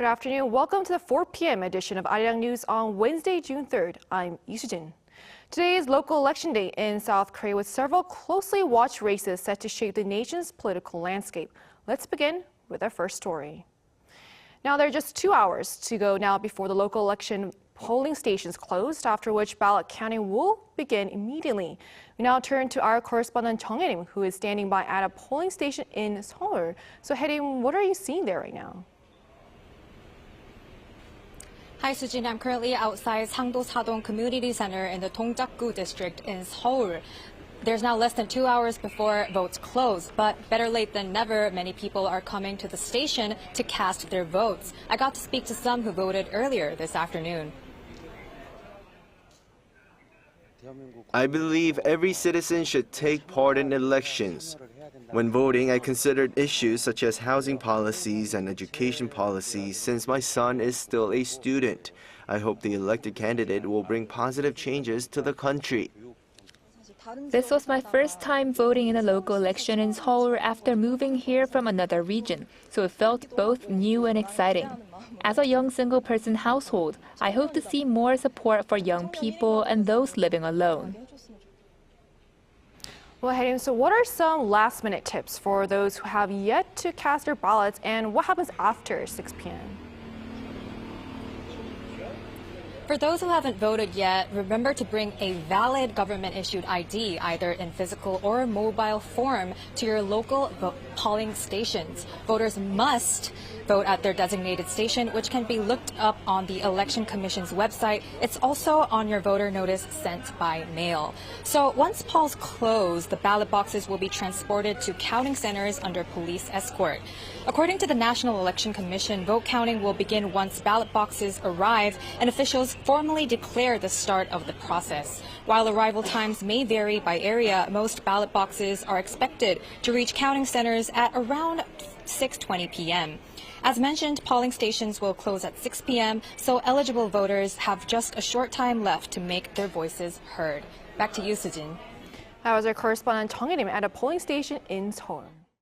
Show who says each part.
Speaker 1: Good afternoon. Welcome to the 4 p.m. edition of Arirang News on Wednesday, June 3rd. I'm Soo-jin. Today is local election day in South Korea with several closely watched races set to shape the nation's political landscape. Let's begin with our first story. Now, there are just 2 hours to go now before the local election polling stations closed, after which ballot counting will begin immediately. We now turn to our correspondent Chung Hye-lim, who is standing by at a polling station in Seoul. So, Hye-lim, what are you seeing there right now?
Speaker 2: Hi, Soo-jin. I'm currently outside Sangdo Sadong Community Center in the Dongjak-gu District in Seoul. There's now less than 2 hours before votes close, but better late than never, many people are coming to the station to cast their votes. I got to speak to some who voted earlier this afternoon.
Speaker 3: I believe every citizen should take part in elections. When voting, I considered issues such as housing policies and education policies since my son is still a student. I hope the elected candidate will bring positive changes to the country.
Speaker 4: This was my first time voting in a local election in Seoul after moving here from another region, so it felt both new and exciting. As a young single-person household, I hope to see more support for young people and those living alone.
Speaker 1: Well, Hye-lim, so what are some last-minute tips for those who have yet to cast their ballots, and what happens after 6 p.m.?
Speaker 2: For those who haven't voted yet, remember to bring a valid government-issued ID, either in physical or mobile form, to your local polling stations. Voters must vote at their designated station, which can be looked up on the Election Commission's website. It's also on your voter notice sent by mail. So once polls close, the ballot boxes will be transported to counting centers under police escort. According to the National Election Commission, vote counting will begin once ballot boxes arrive and officials formally declare the start of the process. While arrival times may vary by area, most ballot boxes are expected to reach counting centers at around 6:20 p.m. As mentioned, polling stations will close at 6 p.m., so eligible voters have just a short time left to make their voices heard. Back to you, Soo-jin.
Speaker 1: That was our correspondent Chung Hye-lim at a polling station in Seoul.